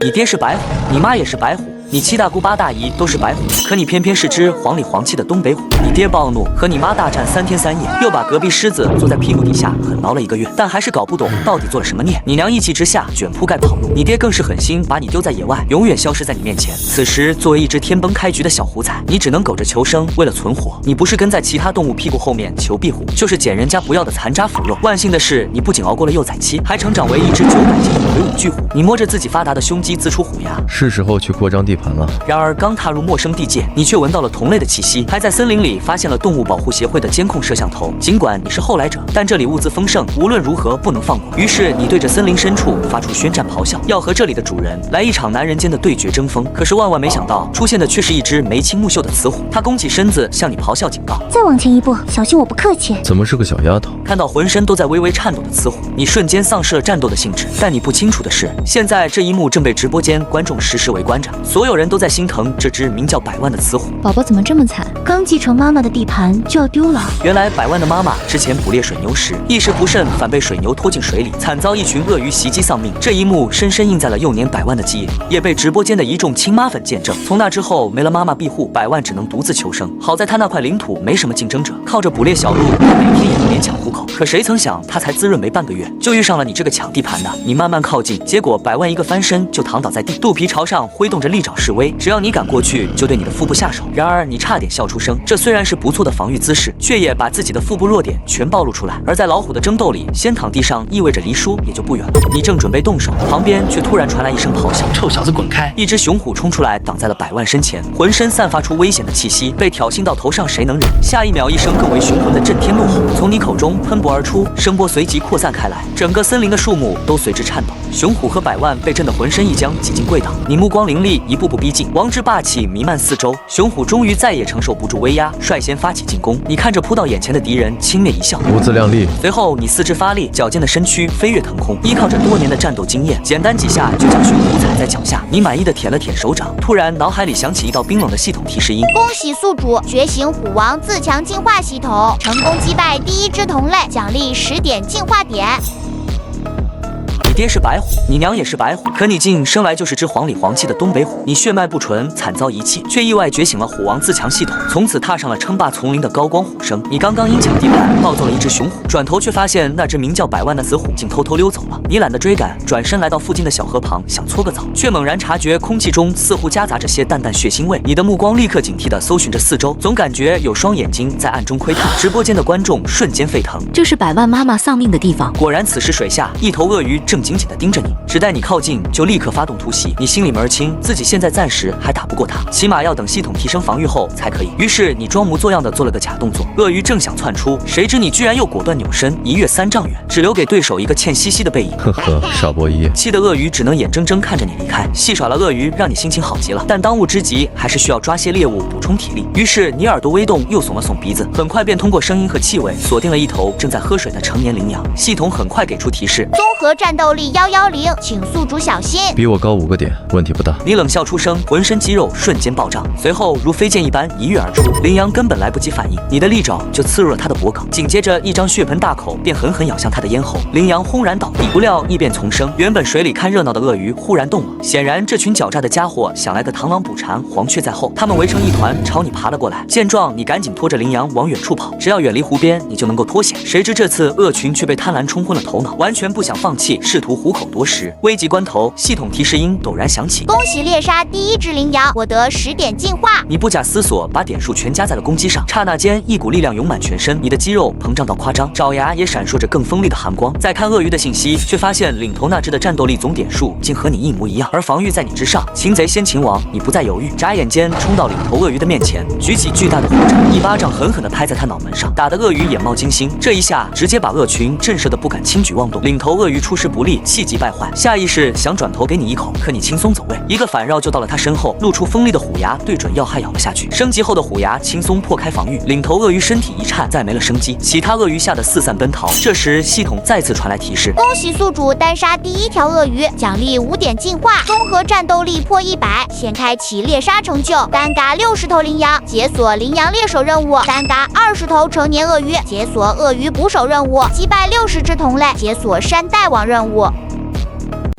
你爹是白虎，你妈也是白虎。 你七大姑八大姨都是白虎，可你偏偏是只黄里黄气的东北虎。你爹暴怒，和你妈大战3天3夜，又把隔壁狮子坐在屁股底下狠挠了1个月，但还是搞不懂到底做了什么孽。你娘一气之下卷铺盖跑路，你爹更是狠心把你丢在野外，永远消失在你面前。此时作为一只天崩开局的小虎仔，你只能苟着求生，为了存活，你不是跟在其他动物屁股后面求庇护，就是捡人家不要的残渣腐肉。万幸的是，你不仅熬过了幼崽期，还成长为一只900斤的魁梧巨虎。你摸着自己发达的胸肌，呲出虎牙，是时候去扩张地盘了。然而刚踏入陌生地界，你却闻到了同类的气息，还在森林里发现了动物保护协会的监控摄像头。尽管你是后来者，但这里物资丰盛，无论如何不能放过。于是你对着森林深处发出宣战咆哮，要和这里的主人来一场男人间的对决争锋。可是万万没想到，出现的却是一只眉清目秀的雌虎。它弓起身子向你咆哮警告：再往前一步，小心我不客气。怎么是个小丫头？看到浑身都在微微颤抖的雌虎，你瞬间丧失了战斗的兴致。但你不清楚的是，现在这一幕正被直播间观众实时围观着，所有人都在心疼这只名叫百万的雌虎。宝宝怎么这么惨？刚继承妈妈的地盘就要丢了。原来百万的妈妈之前捕猎水牛时，一时不慎反被水牛拖进水里，惨遭一群鳄鱼袭击丧命。这一幕深深印在了幼年百万的记忆里，也被直播间的一众亲妈粉见证。从那之后，没了妈妈庇护，百万只能独自求生。好在他那块领土没什么竞争者，靠着捕猎小鹿，他每天也能勉强糊口。可谁曾想，他才滋润没半个月，就遇上了你这个抢地盘的。你慢慢靠近，结果百万一个翻身就躺倒在地，肚皮朝上挥动着利爪示威，只要你敢过去，就对你的腹部下手。然而你差点笑出声，这虽然是不错的防御姿势，却也把自己的腹部弱点全暴露出来。而在老虎的争斗里，先躺地上意味着离输也就不远了。你正准备动手，旁边却突然传来一声咆哮：“臭小子，滚开！”一只雄虎冲出来，挡在了百万身前，浑身散发出危险的气息，被挑衅到头上，谁能忍？下一秒，一声更为雄浑的震天怒吼从你口中喷薄而出，声波随即扩散开来，整个森林的树木都随之颤抖。雄虎和百万被震得浑身一僵，几近跪倒。你目光凌厉，一步步逼近，王之霸气弥漫四周。雄虎终于再也承受不住威压，率先发起进攻。你看着扑到眼前的敌人，轻蔑一笑，不自量力。随后你四肢发力，矫健的身躯飞跃腾空，依靠着多年的战斗经验，简单几下就将雄虎踩在脚下。你满意的舔了舔手掌，突然脑海里响起一道冰冷的系统提示音：恭喜宿主觉醒虎王自强进化系统，成功击败第一只同类，奖励10点进化点。你爹是白虎，你娘也是白虎，可你竟生来就是只黄里黄气的东北虎。你血脉不纯，惨遭遗弃，却意外觉醒了虎王自强系统，从此踏上了称霸丛林的高光虎生。你刚刚因抢地盘暴揍了一只雄虎，转头却发现那只名叫百万的雌虎竟偷偷溜走了。你懒得追赶，转身来到附近的小河旁想搓个澡，却猛然察觉空气中似乎夹杂着些淡淡血腥味。你的目光立刻警惕地搜寻着四周，总感觉有双眼睛在暗中窥探。直播间的观众瞬间沸腾，这是百万妈妈丧命的地方。果然，此时水下一头鳄鱼正紧紧地盯着你，只待你靠近就立刻发动突袭。你心里门儿清，自己现在暂时还打不过它，起码要等系统提升防御后才可以。于是你装模作样的做了个假动作，鳄鱼正想窜出，谁知你居然又果断扭身，一跃3丈远，只留给对手一个欠兮兮的背影。呵呵，傻波一，气得鳄鱼只能眼睁睁看着你离开。戏耍了鳄鱼，让你心情好极了，但当务之急还是需要抓些猎物补充体力。于是你耳朵微动，又耸了耸鼻子，很快便通过声音和气味锁定了一头正在喝水的成年羚羊。系统很快给出提示：综合战斗力110，请宿主小心。比我高5个点，问题不大。你冷笑出声，浑身肌肉瞬间暴涨，随后如飞剑一般一跃而出。羚羊根本来不及反应，你的利爪就刺入了它的脖颈，紧接着一张血盆大口便狠狠咬向它的咽喉。羚羊轰然倒地，不料异变丛生，原本水里看热闹的鳄鱼忽然动了。显然这群狡诈的家伙想来个螳螂捕蝉，黄雀在后，他们围成一团朝你爬了过来。见状，你赶紧拖着羚羊往远处跑，只要远离湖边，你就能够脱险。谁知这次鳄群却被贪婪冲昏了头脑，完全不想放弃，试图虎口夺食。危急关头，系统提示音陡然响起：恭喜猎杀第一只羚羊，获得10点进化。你不假思索把点数全加在了攻击上，刹那间一股力量涌满全身，你的肌肉膨胀到夸张，爪牙也闪烁着更锋利的寒光。再看鳄鱼的信息，却发现领头那只的战斗力总点数竟和你一模一样，而防御在你之上。擒贼先擒王，你不再犹豫，眨眼间冲到领头鳄鱼的面前，举起巨大的虎掌，一巴掌狠狠地拍在他脑门上，打得鳄鱼眼冒金星。这一下直接把鳄群震慑得不敢轻举妄动。领头鳄鱼出师不利，气急败坏，下意识想转头给你一口，可你轻松走位，一个反绕就到了他身后，露出锋利的虎牙，对准要害咬了下去。升级后的虎牙轻松破开防御，领头鳄鱼身体一颤，再没了生机。其他鳄鱼吓得四散奔逃。这时系统再次传来提示：恭喜宿主单杀第一条鳄鱼，奖励5点进化，综合战斗力破100，现开启猎杀成就，单嘎60头羚羊，解锁羚羊猎手任务，单嘎20头成年鳄鱼，解锁鳄鱼捕手任务，击败60只同类，解锁山大王任务。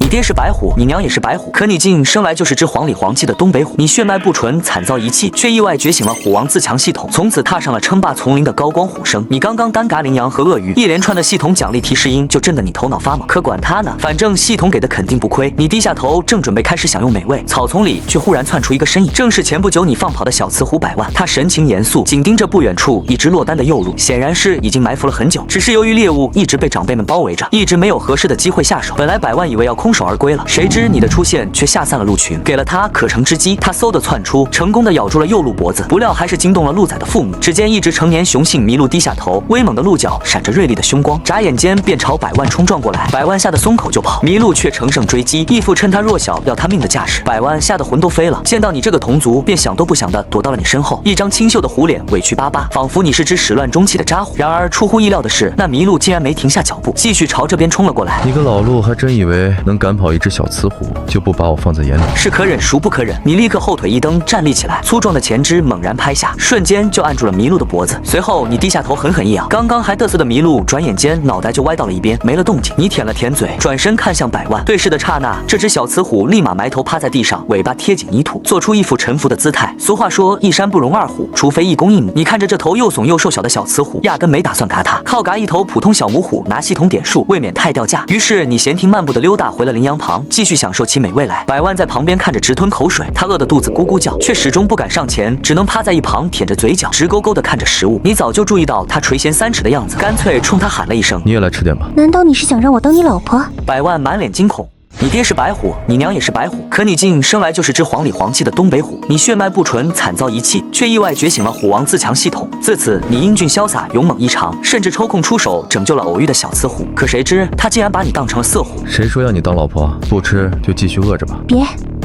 你爹是白虎，你娘也是白虎，可你竟生来就是只黄里黄气的东北虎。你血脉不纯，惨遭遗弃，却意外觉醒了虎王自强系统，从此踏上了称霸丛林的高光虎生。你刚刚单嘎羚羊和鳄鱼，一连串的系统奖励提示音就震得你头脑发懵。可管他呢，反正系统给的肯定不亏。你低下头，正准备开始享用美味，草丛里却忽然窜出一个身影，正是前不久你放跑的小雌虎百万。他神情严肃，紧盯着不远处一只落单的幼鹿，显然是已经埋伏了很久，只是由于猎物一直被长辈们包围着，一直没有合适的机会下手。本来百万以为要空手而归了，谁知你的出现却吓散了鹿群，给了他可乘之机。他嗖地窜出，成功的咬住了幼鹿脖子，不料还是惊动了鹿崽的父母。只见一只成年雄性麋鹿低下头，威猛的鹿角闪着锐利的凶光，眨眼间便朝百万冲撞过来。百万吓得松口就跑，麋鹿却乘胜追击，一副趁他弱小要他命的架势。百万吓得魂都飞了，见到你这个同族，便想都不想的躲到了你身后，一张清秀的虎脸委屈巴巴，仿佛你是只始乱终弃的渣虎。然而出乎意料的是，那麋鹿竟然没停下脚步，继续朝这边冲了过来。你个老鹿还真以为能赶跑一只小雌虎，就不把我放在眼里？是可忍孰不可忍！你立刻后腿一蹬，站立起来，粗壮的前肢猛然拍下，瞬间就按住了麋鹿的脖子。随后你低下头狠狠一咬，刚刚还嘚瑟的麋鹿转眼间脑袋就歪到了一边，没了动静。你舔了舔嘴，转身看向百万，对视的刹那，这只小雌虎立马埋头趴在地上，尾巴贴紧泥土，做出一副臣服的姿态。俗话说一山不容二虎，除非一公一母。你看着这头又怂又瘦小的小雌虎，压根没打算嘎它，靠嘎一头普通小母虎拿系统点数，未免太掉价。于是你闲庭漫步的溜达回了羚羊旁，继续享受起美味来。百万在旁边看着直吞口水，他饿得肚子咕咕叫，却始终不敢上前，只能趴在一旁舔着嘴角，直勾勾地看着食物。你早就注意到他垂涎3尺的样子，干脆冲他喊了一声：“你也来吃点吧。”难道你是想让我当你老婆？百万满脸惊恐。你爹是白虎，你娘也是白虎，可你竟生来就是只黄里黄气的东北虎。你血脉不纯，惨遭遗弃，却意外觉醒了虎王自强系统。自此，你英俊潇洒，勇猛异常，甚至抽空出手拯救了偶遇的小雌虎。可谁知他竟然把你当成了色虎。谁说要你当老婆？不吃就继续饿着吧。别，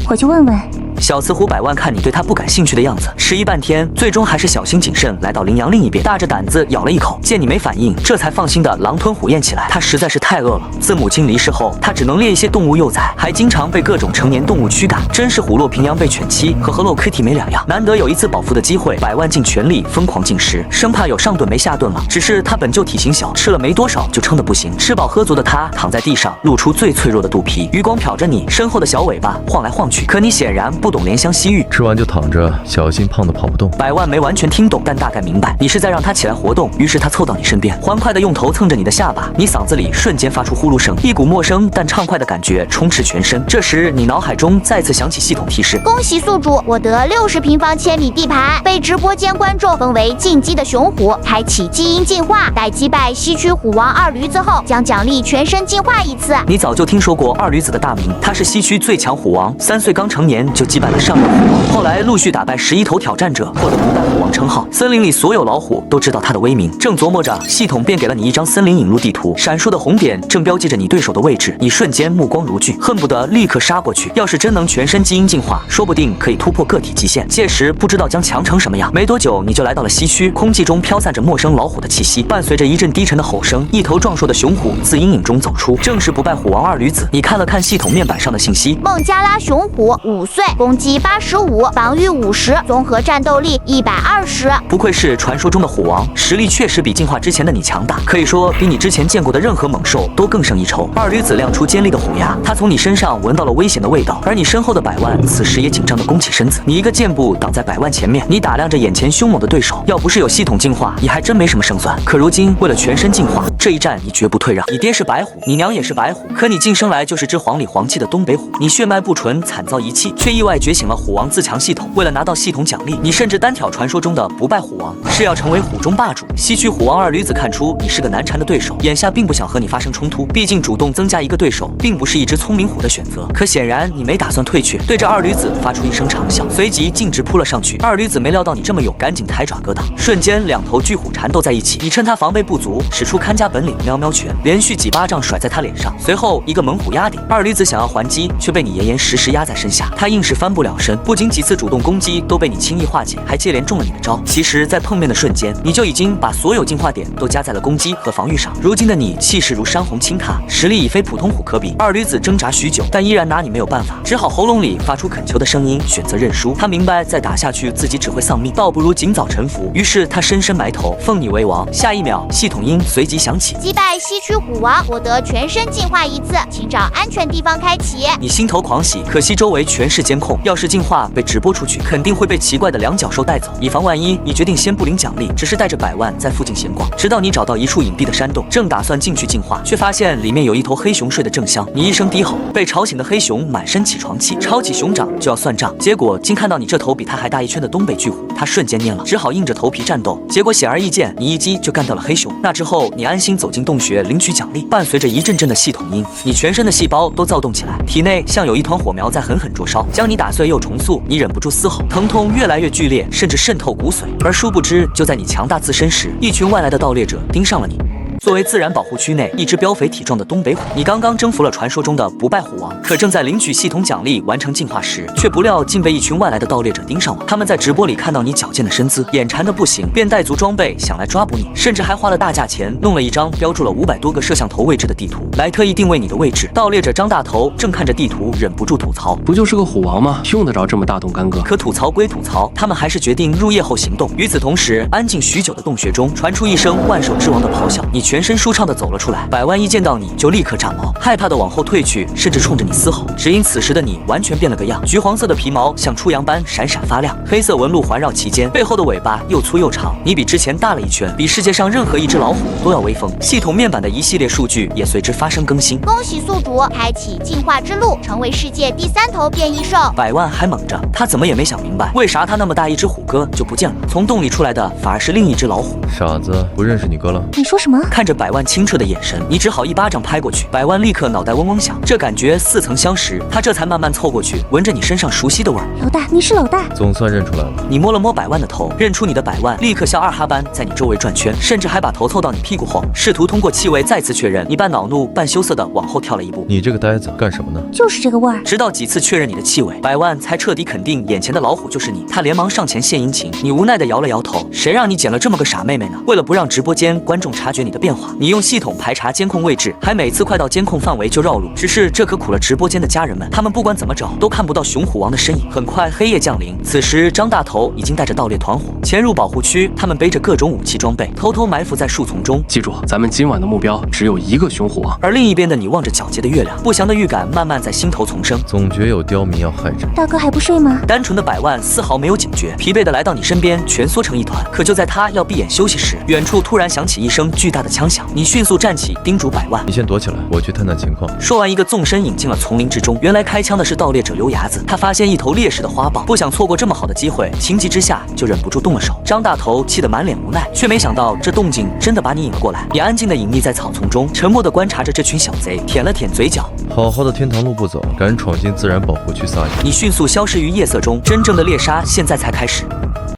我去问问。小雌虎百万看你对他不感兴趣的样子，迟疑半天，最终还是小心谨慎来到羚羊另一边，大着胆子咬了一口，见你没反应，这才放心的狼吞虎咽起来。他实在是太饿了，自母亲离世后，他只能猎一些动物幼崽，还经常被各种成年动物驱赶，真是虎落平阳被犬欺，和 Hello Kitty 没两样。难得有一次饱腹的机会，百万尽全力疯狂进食，生怕有上顿没下顿了。只是他本就体型小，吃了没多少就撑得不行。吃饱喝足的他躺在地上，露出最脆弱的肚皮，余光瞟着你身后的小尾巴晃来晃去，可你显然不懂怜香惜玉。吃完就躺着，小心胖的跑不动。百万没完全听懂，但大概明白你是在让他起来活动，于是他凑到你身边，欢快的用头蹭着你的下巴，你嗓子里瞬间发出呼噜声，一股陌生但畅快的感觉充斥全身。这时你脑海中再次响起系统提示：恭喜宿主获得60平方千米地盘，被直播间观众封为进击的雄虎，开启基因进化，待击败西区虎王二驴子后，将奖励全身进化一次。你早就听说过二驴子的大名，他是西区最强虎王，3岁刚成年就击败了上任虎王，后来陆续打败11头挑战者，获得不败虎王称号。森林里所有老虎都知道他的威名。正琢磨着，系统便给了你一张森林引路地图，闪烁的红点正标记着你对手的位置。你瞬间目光如炬，恨不得立刻杀过去。要是真能全身基因进化，说不定可以突破个体极限，届时不知道将强成什么样。没多久，你就来到了西区，空气中飘散着陌生老虎的气息，伴随着一阵低沉的吼声，一头壮硕的雄虎自阴影中走出，正是不败虎王二驴子。你看了看系统面板上的信息，孟加拉雄虎，5岁，攻击85，防御50，综合战斗力120。不愧是传说中的虎王，实力确实比进化之前的你强大，可以说比你之前见过的任何猛兽都更胜一筹。二驴子亮出尖利的虎牙，他从你身上闻到了危险的味道，而你身后的百万此时也紧张地弓起身子。你一个箭步挡在百万前面，你打量着眼前凶猛的对手，要不是有系统进化，你还真没什么胜算。可如今为了全身进化，这一战你绝不退让。你爹是白虎，你娘也是白虎，可你竟生来就是只黄里黄气的东北虎。你血脉不纯，惨遭遗弃，却意外觉醒了虎王自强系统。为了拿到系统奖励，你甚至单挑传说中的不败虎王，是要成为虎中霸主。西区虎王二驴子看出你是个难缠的对手，眼下并不想和你发生冲突，毕竟主动增加一个对手，并不是一只聪明虎的选择。可显然你没打算退却，对着二驴子发出一声长啸，随即径直扑了上去。二驴子没料到你这么勇，赶紧抬爪格挡，瞬间2头巨虎缠斗在一起。你趁他防备不足，使出看家本领喵喵拳，连续几巴掌甩在他脸上，随后一个猛虎压顶。二驴子想要还击，却被你严严实实压在身下，他硬是翻不了身，不仅几次主动攻击都被你轻易化解，还接连中了你的招。其实，在碰面的瞬间，你就已经把所有进化点都加在了攻击和防御上。如今的你气势如山洪倾塌，实力已非普通虎可比。二驴子挣扎许久，但依然拿你没有办法，只好喉咙里发出恳求的声音，选择认输。他明白再打下去自己只会丧命，倒不如尽早臣服。于是他深深埋头，奉你为王。下一秒，系统音随即响起：击败西区虎王，获得全身进化1次，请找安全地方开启。你心头狂喜，可惜周围全是监控，要是进化被直播出去，肯定会被奇怪的两脚兽带走。以防万一，你决定先不领奖励，只是带着100万在附近闲逛，直到你找到一处隐蔽的山洞，正打算进去进化，却发现里面有一头黑熊睡得正香。你一声低吼，被吵醒的黑熊满身起床气，抄起熊掌就要算账，结果竟看到你这头比它还大1圈的东北巨虎，它瞬间蔫了，只好硬着头皮战斗。结果显而易见，你一击就干掉了黑熊。那之后，你安心走进洞穴领取奖励，伴随着一阵阵的系统音，你全身的细胞都躁动起来，体内像有一团火苗在狠狠灼烧，将你打碎又重塑。你忍不住嘶吼，疼痛越来越剧烈，甚至渗透骨髓。而殊不知，就在你强大自身时，一群外来的盗猎者盯上了你。作为自然保护区内一只膘肥体壮的东北虎，你刚刚征服了传说中的不败虎王，可正在领取系统奖励完成进化时，却不料竟被一群外来的盗猎者盯上了。他们在直播里看到你矫健的身姿，眼馋的不行，便带足装备想来抓捕你，甚至还花了大价钱弄了一张标注了500多个摄像头位置的地图，来特意定位你的位置。盗猎者张大头正看着地图，忍不住吐槽：不就是个虎王吗？用得着这么大动干戈？可吐槽归吐槽，他们还是决定入夜后行动。与此同时，安静许久的洞穴中传出一声万兽之王的咆哮，你全身舒畅地走了出来。100万一见到你就立刻炸毛，害怕的往后退去，甚至冲着你嘶吼。只因此时的你完全变了个样，橘黄色的皮毛像初阳般闪闪发亮，黑色纹路环绕其间，背后的尾巴又粗又长，你比之前大了1圈，比世界上任何一只老虎都要威风。系统面板的一系列数据也随之发生更新。恭喜宿主开启进化之路，成为世界第3头变异兽。100万还猛着，他怎么也没想明白，为啥他那么大一只虎哥就不见了，从洞里出来的反而是另一只老虎。傻子，不认识你哥了？你说什么？看着100万清澈的眼神，你只好一巴掌拍过去。100万立刻脑袋嗡嗡响，这感觉似曾相识。他这才慢慢凑过去，闻着你身上熟悉的味儿。老大，你是老大。总算认出来了。你摸了摸100万的头，认出你的100万立刻像2哈般在你周围转圈，甚至还把头凑到你屁股后，试图通过气味再次确认。你半恼怒半羞涩的往后跳了一步。你这个呆子干什么呢？就是这个味儿。直到几次确认你的气味，100万才彻底肯定眼前的老虎就是你。他连忙上前献殷勤，你无奈的摇了摇头。谁让你捡了这么个傻妹妹呢？为了不让直播间观众察觉你的变化，你用系统排查监控位置，还每次快到监控范围就绕路。只是这可苦了直播间的家人们，他们不管怎么找都看不到熊虎王的身影。很快黑夜降临，此时张大头已经带着盗猎团伙潜入保护区，他们背着各种武器装备，偷偷埋伏在树丛中。记住，咱们今晚的目标只有一个熊虎王。而另一边的你望着皎洁的月亮，不祥的预感慢慢在心头丛生，总觉有刁民要害着你。大哥还不睡吗？单纯的100万丝毫没有警觉，疲惫的来到你身边，蜷缩成一团。可就在他要闭眼休息时，远处突然响起一声巨大的枪响，你迅速站起，叮嘱100万：你先躲起来，我去探探情况。说完，一个纵身引进了丛林之中。原来开枪的是盗猎者刘伢子，他发现一头猎食的花豹，不想错过这么好的机会，情急之下就忍不住动了手。张大头气得满脸无奈，却没想到这动静真的把你引了过来。你安静的隐匿在草丛中，沉默的观察着这群小贼，舔了舔嘴角。好好的天堂路不走，敢闯进自然保护区撒野。你迅速消失于夜色中，真正的猎杀现在才开始。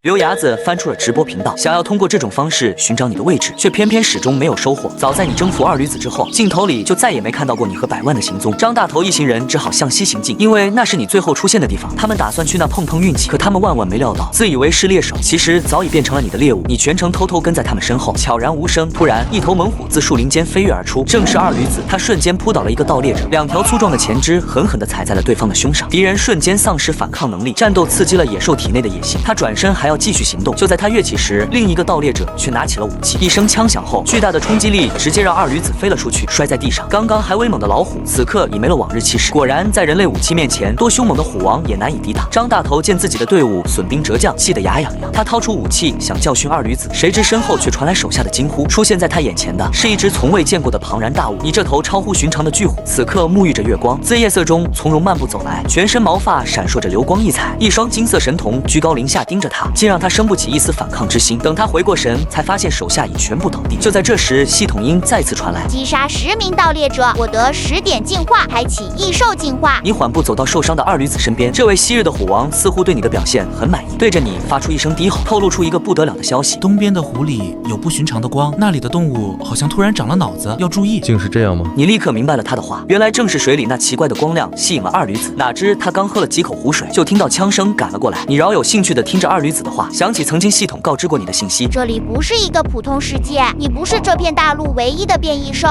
刘伢子翻出了直播频道，想要通过这种方式寻找你的位置，却偏偏始终没有收获。早在你征服二驴子之后，镜头里就再也没看到过你和100万的行踪。张大头一行人只好向西行进，因为那是你最后出现的地方。他们打算去那碰碰运气，可他们万万没料到，自以为是猎手，其实早已变成了你的猎物。你全程偷偷跟在他们身后，悄然无声。突然，一头猛虎自树林间飞跃而出，正是二驴子。他瞬间扑倒了一个盗猎者，2条粗壮的前肢狠狠地踩在了对方的胸上，敌人瞬间丧失反抗能力。战斗刺激了野兽体内的野性，他转身还要继续行动。就在他跃起时，另一个盗猎者却拿起了武器。一声枪响后，巨大的冲击力直接让二驴子飞了出去，摔在地上。刚刚还威猛的老虎，此刻已没了往日气势。果然，在人类武器面前，多凶猛的虎王也难以抵挡。张大头见自己的队伍损兵折将，气得牙痒痒。他掏出武器想教训二驴子，谁知身后却传来手下的惊呼。出现在他眼前的是一只从未见过的庞然大物。你这头超乎寻常的巨虎，此刻沐浴着月光，自夜色中从容漫步走来，全身毛发闪烁着流光溢彩，一双金色神瞳居高临下盯着他。竟让他生不起一丝反抗之心。等他回过神，才发现手下已全部倒地。就在这时，系统音再次传来：击杀10名盗猎者，获得10点进化，开启异兽进化。你缓步走到受伤的二驴子身边，这位昔日的虎王似乎对你的表现很满意，对着你发出一声低吼，透露出一个不得了的消息：东边的湖里有不寻常的光，那里的动物好像突然长了脑子，要注意。竟是这样吗？你立刻明白了他的话，原来正是水里那奇怪的光亮吸引了二驴子。哪知他刚喝了几口湖水，就听到枪声赶了过来。你饶有兴趣地听着二驴子的话，想起曾经系统告知过你的信息，这里不是一个普通世界，你不是这片大陆唯一的变异兽。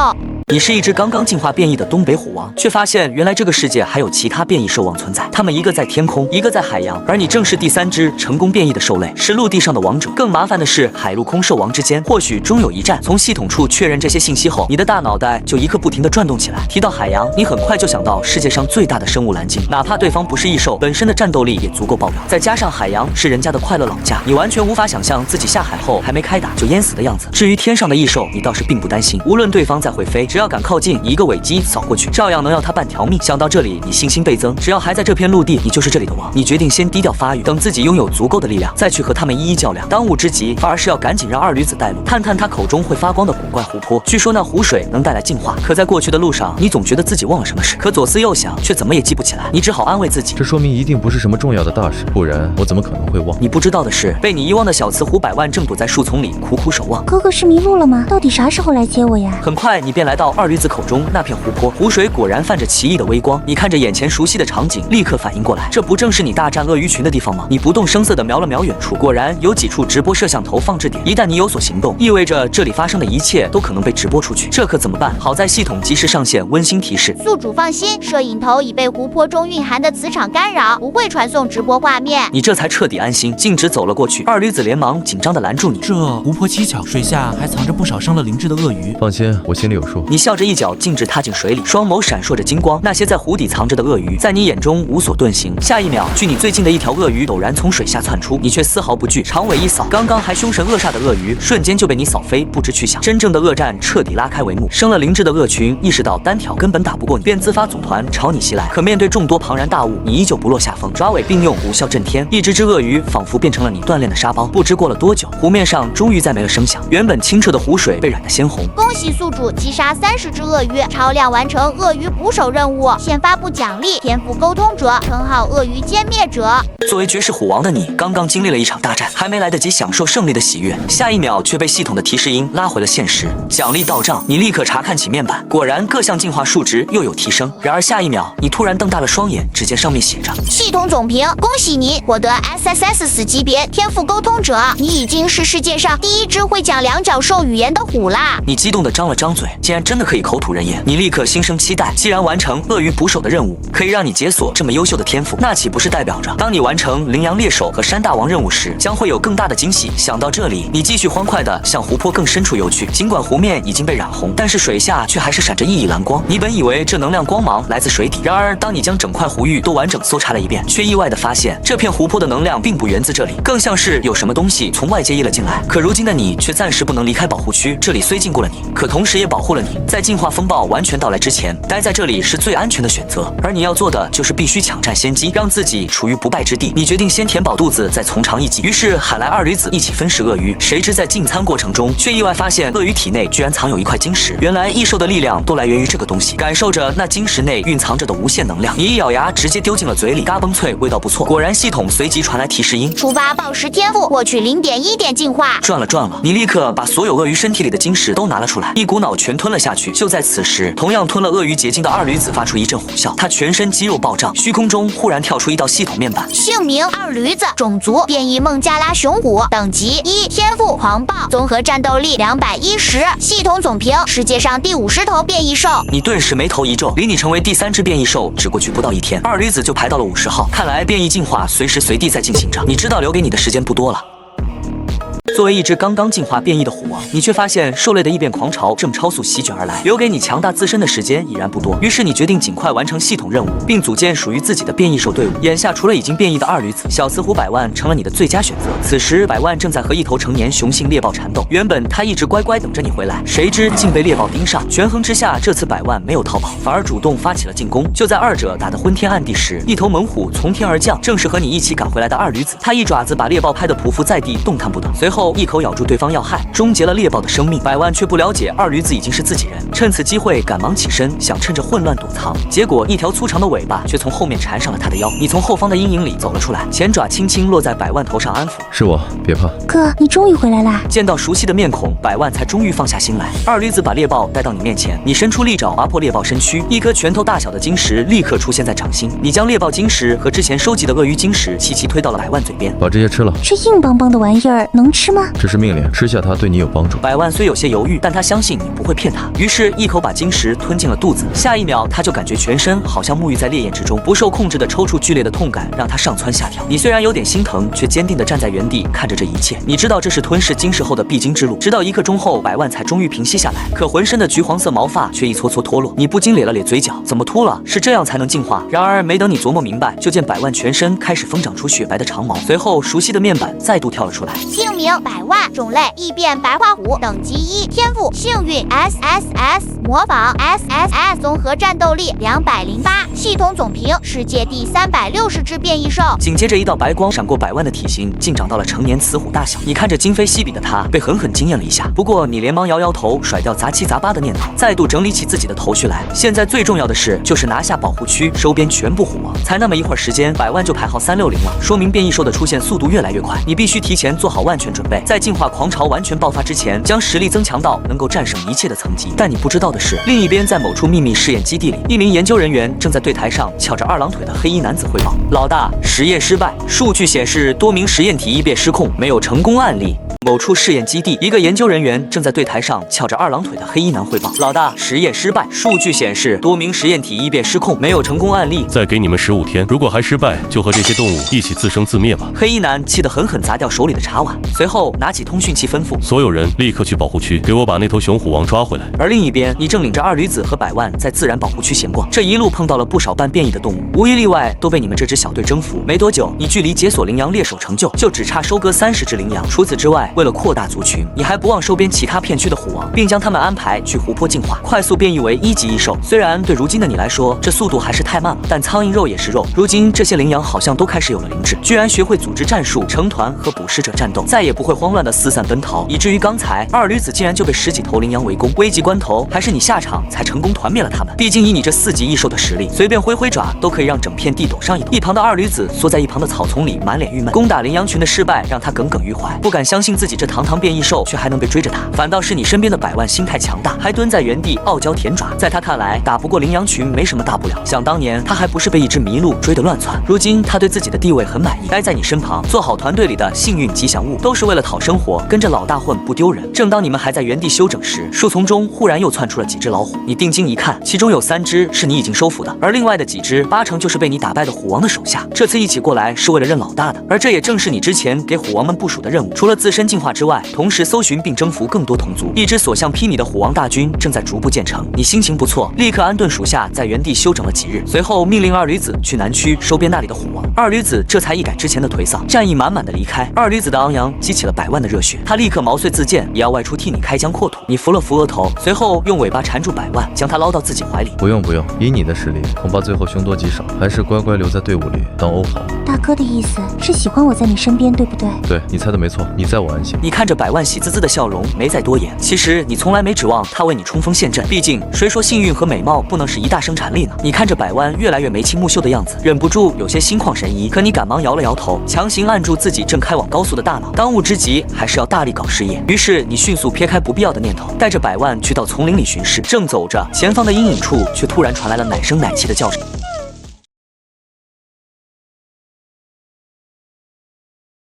你是一只刚刚进化变异的东北虎王，却发现原来这个世界还有其他变异兽王存在，它们一个在天空，一个在海洋，而你正是第3只成功变异的兽类，是陆地上的王者。更麻烦的是，海陆空兽王之间或许终有一战。从系统处确认这些信息后，你的大脑袋就一刻不停地转动起来。提到海洋，你很快就想到世界上最大的生物蓝鲸，哪怕对方不是异兽，本身的战斗力也足够爆表。再加上海洋是人家的快乐老家，你完全无法想象自己下海后还没开打就淹死的样子。至于天上的异兽，你倒是并不担心，无论对方再会飞，只要敢靠近，你一个尾击扫过去，照样能要他半条命。想到这里，你信心倍增，只要还在这片陆地，你就是这里的王。你决定先低调发育，等自己拥有足够的力量，再去和他们一一较量。当务之急，反而是要赶紧让二驴子带路，探探他口中会发光的古怪湖泊。据说那湖水能带来净化，可在过去的路上，你总觉得自己忘了什么事，可左思右想，却怎么也记不起来。你只好安慰自己，这说明一定不是什么重要的大事，不然我怎么可能会忘？你不知道的是，被你遗忘的小雌虎百万正躲在树丛里苦苦守望。哥哥是迷路了吗？到底啥时候来接我呀？很快，你便来到二驴子口中那片湖泊，湖水果然泛着奇异的微光。你看着眼前熟悉的场景，立刻反应过来，这不正是你大战鳄鱼群的地方吗？你不动声色地瞄了瞄远处，果然有几处直播摄像头放置点。一旦你有所行动，意味着这里发生的一切都可能被直播出去，这可怎么办？好在系统及时上线温馨提示：宿主放心，摄影头已被湖泊中蕴含的磁场干扰，不会传送直播画面。你这才彻底安心，径直走了过去。二驴子连忙紧张地拦住你：这湖泊蹊跷，水下还藏着不少伤了灵智的鳄鱼。放心，我心里有数。你笑着一脚径直踏进水里，双眸闪烁着金光。那些在湖底藏着的鳄鱼，在你眼中无所遁形。下一秒，距你最近的一条鳄鱼陡然从水下窜出，你却丝毫不惧，长尾一扫，刚刚还凶神恶煞的鳄鱼瞬间就被你扫飞，不知去向。真正的恶战彻底拉开帷幕。生了灵智的鳄群意识到单挑根本打不过你，便自发组团朝你袭来。可面对众多庞然大物，你依旧不落下风，爪尾并用，无效震天。一只只鳄鱼仿佛变成了你锻炼的沙包。不知过了多久，湖面上终于再没了声响，原本清澈的湖水被染得鲜红。恭喜宿主击杀30只鳄鱼，超量完成鳄鱼捕手任务，现发布奖励：天赋沟通者，称号鳄鱼歼灭者。作为绝世虎王的你，刚刚经历了一场大战，还没来得及享受胜利的喜悦，下一秒却被系统的提示音拉回了现实。奖励到账，你立刻查看起面板，果然各项进化数值又有提升。然而下一秒，你突然瞪大了双眼，只见上面写着：系统总评，恭喜你获得 SSS 死级别天赋沟通者，你已经是世界上第1只会讲两脚兽语言的虎啦！你激动地张了张嘴，竟然真的可以口吐人言。你立刻心生期待，既然完成鳄鱼捕手的任务，可以让你解锁这么优秀的天赋，那岂不是代表着当你完成羚羊猎手和山大王任务时，将会有更大的惊喜？想到这里，你继续欢快地向湖泊更深处游去。尽管湖面已经被染红，但是水下却还是闪着熠熠蓝光。你本以为这能量光芒来自水底，然而当你将整块湖域都完整搜查了一遍，却意外地发现这片湖泊的能量并不源自这里，更像是有什么东西从外界溢了进来。可如今的你却暂时不能离开保护区，这里虽禁锢了你，可同时也保护了你。在进化风暴完全到来之前，待在这里是最安全的选择。而你要做的就是必须抢占先机，让自己处于不败之地。你决定先填饱肚子，再从长计议，于是喊来二驴子一起分食鳄鱼。谁知在进餐过程中，却意外发现鳄鱼体内居然藏有一块晶石。原来异兽的力量都来源于这个东西。感受着那晶石内蕴藏着的无限能量，你一咬牙直接丢进了嘴里，嘎嘣脆，味道不错。果然，系统随即传来提示音：触发暴食天赋，获取0.1点进化。赚了赚了！你立刻把所有鳄鱼身体里的晶石都拿了出来，一股脑全吞了下去。就在此时，同样吞了鳄鱼结晶的二驴子发出一阵虎啸，他全身肌肉暴胀，虚空中忽然跳出一道系统面板：姓名二驴子，种族变异孟加拉熊虎，等级1，天赋狂暴，综合战斗力210，系统总评世界上第50头变异兽。你顿时眉头一皱，离你成为第3只变异兽只过去不到1天，二驴子就排到了50号。看来变异进化随时随地在进行着，你知道留给你的时间不多了。作为一只刚刚进化变异的虎王，你却发现兽类的异变狂潮正超速席卷而来，留给你强大自身的时间已然不多。于是你决定尽快完成系统任务，并组建属于自己的变异兽队伍。眼下除了已经变异的二驴子，小雌虎百万成了你的最佳选择。此时百万正在和一头成年雄性猎豹缠斗，原本他一直乖乖等着你回来，谁知竟被猎豹盯上。权衡之下，这次百万没有逃跑，反而主动发起了进攻。就在二者打得昏天暗地时，一头猛虎从天而降，正是和你一起赶回来的二驴子。他一爪子把猎豹拍得匍匐在地，动弹不得，随后一口咬住对方要害，终结了猎豹的生命。百万却不了解二驴子已经是自己人，趁此机会赶忙起身，想趁着混乱躲藏。结果一条粗长的尾巴却从后面缠上了他的腰。你从后方的阴影里走了出来，前爪轻轻落在百万头上安抚。是我，别怕。哥，你终于回来啦！见到熟悉的面孔，百万才终于放下心来。二驴子把猎豹带到你面前，你伸出利爪划破猎豹身躯，一颗拳头大小的晶石立刻出现在掌心。你将猎豹晶石和之前收集的鳄鱼晶石齐齐推到了百万嘴边，把这些吃了。这硬邦邦的玩意儿能吃吗？这是命令，吃下它对你有帮助。百万虽有些犹豫，但他相信你不会骗他，于是一口把晶石吞进了肚子。下一秒，他就感觉全身好像沐浴在烈焰之中，不受控制的抽搐剧烈的痛感让他上蹿下跳。你虽然有点心疼，却坚定地站在原地看着这一切。你知道这是吞噬晶石后的必经之路。直到1刻钟后，百万才终于平息下来，可浑身的橘黄色毛发却一撮撮脱落。你不禁咧了咧嘴角，怎么秃了？是这样才能进化？然而没等你琢磨明白，就见百万全身开始疯长出雪白的长毛，随后熟悉的面板再度跳了出来。姓名百万，种类异变白花虎，等级1，天赋幸运 SSS， 模仿 SSS， 综合战斗力208，系统总评世界第360只变异兽。紧接着一道白光闪过，百万的体型竟长到了成年雌虎大小。你看着今非昔比的他，被狠狠惊艳了一下。不过你连忙摇摇头，甩掉杂七杂八的念头，再度整理起自己的头绪来。现在最重要的事就是拿下保护区，收编全部虎王。才那么一会儿时间，百万就排号360了，说明变异兽的出现速度越来越快。你必须提前做好万全准备，在进化狂潮完全爆发之前，将实力增强到能够战胜一切的层级。但你不知道的是，另一边在某处秘密试验基地里，一名研究人员正在对台上翘着2郎腿的黑衣男子汇报：老大，实验失败，数据显示多名实验体异变失控，没有成功案例。某处试验基地，一个研究人员正在对台上翘着2郎腿的黑衣男汇报：老大，实验失败，数据显示多名实验体异变失控，没有成功案例。再给你们15天，如果还失败，就和这些动物一起自生自灭吧。黑衣男气得狠狠砸掉手里的茶碗，随后拿起通讯器吩咐所有人立刻去保护区，给我把那头雄虎王抓回来。而另一边，你正领着二驴子和百万在自然保护区闲逛，这一路碰到了不少半变异的动物，无一例外都被你们这支小队征服。没多久，你距离解锁羚羊猎手成就就只差收割30只羚羊。除此之外，为了扩大族群，你还不忘收编其他片区的虎王，并将他们安排去湖泊进化，快速变异为1级异兽。虽然对如今的你来说，这速度还是太慢了，但苍蝇肉也是肉。如今这些羚羊好像都开始有了灵智，居然学会组织战术，成团和捕食者战斗，再也不会慌乱的四散奔逃，以至于刚才二驴子竟然就被10几头羚羊围攻。危急关头，还是你下场才成功团灭了他们。毕竟以你这4级异兽的实力，随便挥爪都可以让整片地抖上一抖。一旁的二驴子缩在一旁的草丛里，满脸郁闷。攻打羚羊群的失败让他耿耿于怀，不敢相信自己这堂堂变异兽却还能被追着打。反倒是你身边的百万心态强大，还蹲在原地傲娇舔爪。在他看来，打不过羚羊群没什么大不了。想当年他还不是被一只麋鹿追得乱窜，如今他对自己的地位很满意，待在你身旁，做好团队里的幸运吉祥物，都是为了讨生活，跟着老大混不丢人。正当你们还在原地休整时，树丛中忽然又窜出了几只老虎。你定睛一看，其中有3只是你已经收服的，而另外的几只8成就是被你打败的虎王的手下。这次一起过来是为了认老大的，而这也正是你之前给虎王们部署的任务。除了自身进化之外，同时搜寻并征服更多同族。一支所向披靡的虎王大军正在逐步建成。你心情不错，立刻安顿属下在原地休整了几日，随后命令二驴子去南区收编那里的虎王。二驴子这才一改之前的颓丧，战意满满的离开。二驴子的昂扬激起了百万的热血，他立刻毛遂自荐，也要外出替你开疆扩土。你扶了扶额头，随后用尾巴缠住百万，将他捞到自己怀里。不用，以你的实力，恐怕最后凶多吉少，还是乖乖留在队伍里当欧好。大哥的意思是喜欢我在你身边，对不对？对，你猜的没错，你在我安心。你看着百万喜滋滋的笑容，没再多言。其实你从来没指望他为你冲锋陷阵，毕竟谁说幸运和美貌不能是一大生产力呢？你看着百万越来越眉清目秀的样子，忍不住有些心旷神怡。可你赶忙摇了摇头，强行按住自己正开往高速的大脑。当务之急还是要大力搞事业。于是你迅速撇开不必要的念头，带着百万去到丛林里巡视。正走着，前方的阴影处却突然传来了奶声奶气的叫声。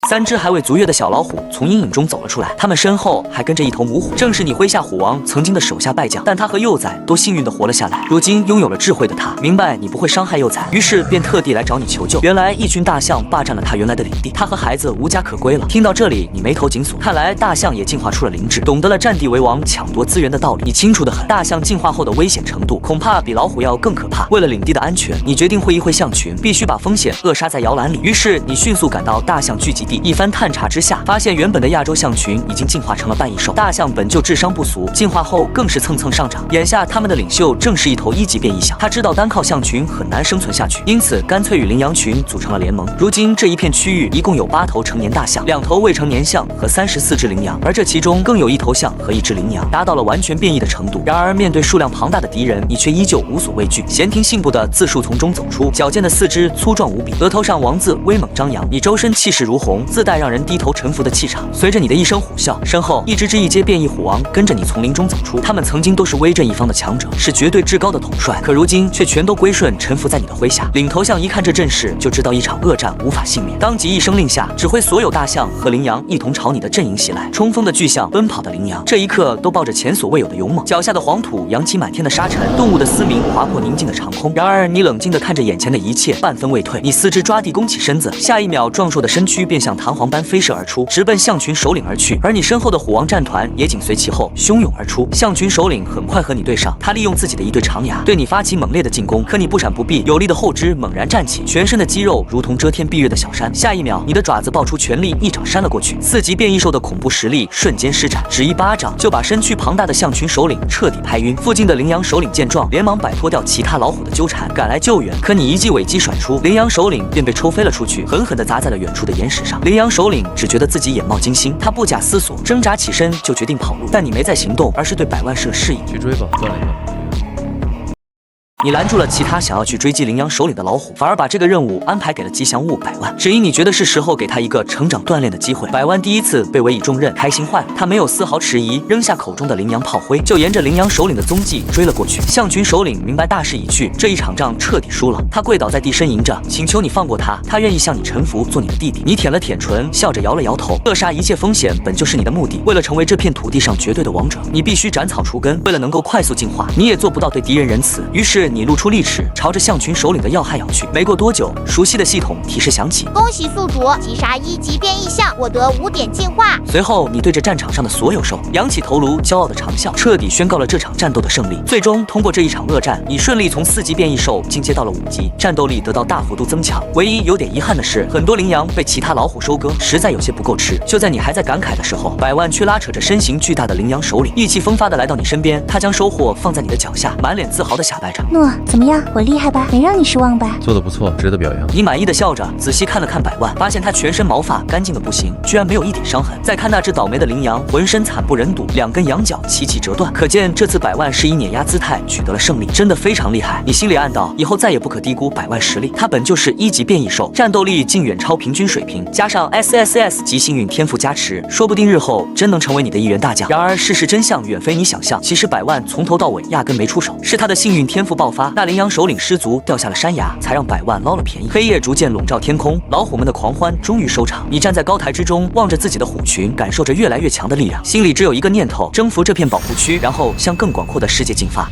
3只还未足月的小老虎从阴影中走了出来，它们身后还跟着一头母虎，正是你麾下虎王曾经的手下败将。但他和幼崽都幸运地活了下来。如今拥有了智慧的他，明白你不会伤害幼崽，于是便特地来找你求救。原来一群大象霸占了他原来的领地，他和孩子无家可归了。听到这里，你眉头紧锁，看来大象也进化出了灵智，懂得了占地为王、抢夺资源的道理。你清楚得很，大象进化后的危险程度恐怕比老虎要更可怕。为了领地的安全，你决定会一会象群，必须把风险扼杀在摇篮里。于是你迅速赶到大象聚集地，一番探查之下，发现原本的亚洲象群已经进化成了半异兽。大象本就智商不俗，进化后更是蹭蹭上涨。眼下他们的领袖正是一头1级变异象，他知道单靠象群很难生存下去，因此干脆与羚羊群组成了联盟。如今这一片区域一共有8头成年大象、2头未成年象和34只羚羊，而这其中更有1头象和1只羚羊，达到了完全变异的程度。然而面对数量庞大的敌人，你却依旧无所畏惧，闲庭信步地自树丛中走出，矫健的4肢粗壮无比，额头上王字威猛张扬，你周身气势如虹，自带让人低头臣服的气场。随着你的一声虎啸，身后一只一阶变异虎王跟着你从林中走出，他们曾经都是威震一方的强者，是绝对至高的统帅，可如今却全都归顺臣服在你的麾下。领头象一看这阵势，就知道一场恶战无法幸免，当即一声令下，指挥所有大象和羚羊一同朝你的阵营袭来。冲锋的巨象，奔跑的羚羊，这一刻都抱着前所未有的勇猛，脚下的黄土扬起满天的沙尘，动物的嘶鸣划破宁静的长空。然而你冷静地看着眼前的一切，半分未退，你4肢抓地弓起身子，下一秒壮硕的身躯便像弹簧般飞射而出，直奔象群首领而去。而你身后的虎王战团也紧随其后，汹涌而出。象群首领很快和你对上，他利用自己的一对长牙对你发起猛烈的进攻，可你不闪不避，有力的后肢猛然站起，全身的肌肉如同遮天蔽月的小山。下一秒，你的爪子爆出全力，一掌扇了过去。4级变异兽的恐怖实力瞬间施展，只一巴掌就把身躯庞大的象群首领彻底拍晕。附近的羚羊首领见状，连忙摆脱掉其他老虎的纠缠，赶来救援。可你一记尾击甩出，羚羊首领便被抽飞了出去，狠狠地砸在了远处的岩石上。羚羊首领只觉得自己眼冒金星，他不假思索挣扎起身就决定跑路，但你没再行动，而是对百万示了示意，去追吧，锻炼吧。你拦住了其他想要去追击羚羊首领的老虎，反而把这个任务安排给了吉祥物百万，只因你觉得是时候给他一个成长锻炼的机会。百万第一次被委以重任，开心坏了，他没有丝毫迟疑，扔下口中的羚羊炮灰，就沿着羚羊首领的踪迹追了过去。象群首领明白大势已去，这一场仗彻底输了，他跪倒在地呻吟着，请求你放过他，他愿意向你臣服，做你的弟弟。你舔了舔唇，笑着摇了摇头。扼杀一切风险本就是你的目的，为了成为这片土地上绝对的王者，你必须斩草除根。为了能够快速进化，你也做不到对敌人仁慈，于是你露出利齿，朝着象群首领的要害咬去。没过多久，熟悉的系统提示响起，恭喜宿主击杀1级变异象，获得5点进化。随后你对着战场上的所有兽扬起头颅，骄傲的长啸，彻底宣告了这场战斗的胜利。最终通过这一场恶战，你顺利从4级变异兽进阶到了5级，战斗力得到大幅度增强。唯一有点遗憾的是，很多羚羊被其他老虎收割，实在有些不够吃。就在你还在感慨的时候，百万却拉扯着身形巨大的羚羊首领，意气风发的来到你身边，他将收获放在你的脚下，满脸自豪的哑拜着。诺，怎么样？我厉害吧？没让你失望吧？做得不错，值得表扬。你满意的笑着，仔细看了看百万，发现他全身毛发干净的不行，居然没有一点伤痕。再看那只倒霉的羚羊，浑身惨不忍睹，2根羊角齐齐折断，可见这次百万是以碾压姿态取得了胜利，真的非常厉害。你心里暗道，以后再也不可低估百万实力，他本就是1级变异兽，战斗力竟远超平均水平，加上 SSS 级幸运天赋加持，说不定日后真能成为你的一员大将。然而事实真相远非你想象，其实百万从头到尾压根没出手，是他的幸运天赋爆发，那羚羊首领失足掉下了山崖，才让百万捞了便宜。黑夜逐渐笼罩天空，老虎们的狂欢终于收场。你站在高台之中，望着自己的虎群，感受着越来越强的力量，心里只有一个念头：征服这片保护区，然后向更广阔的世界进发。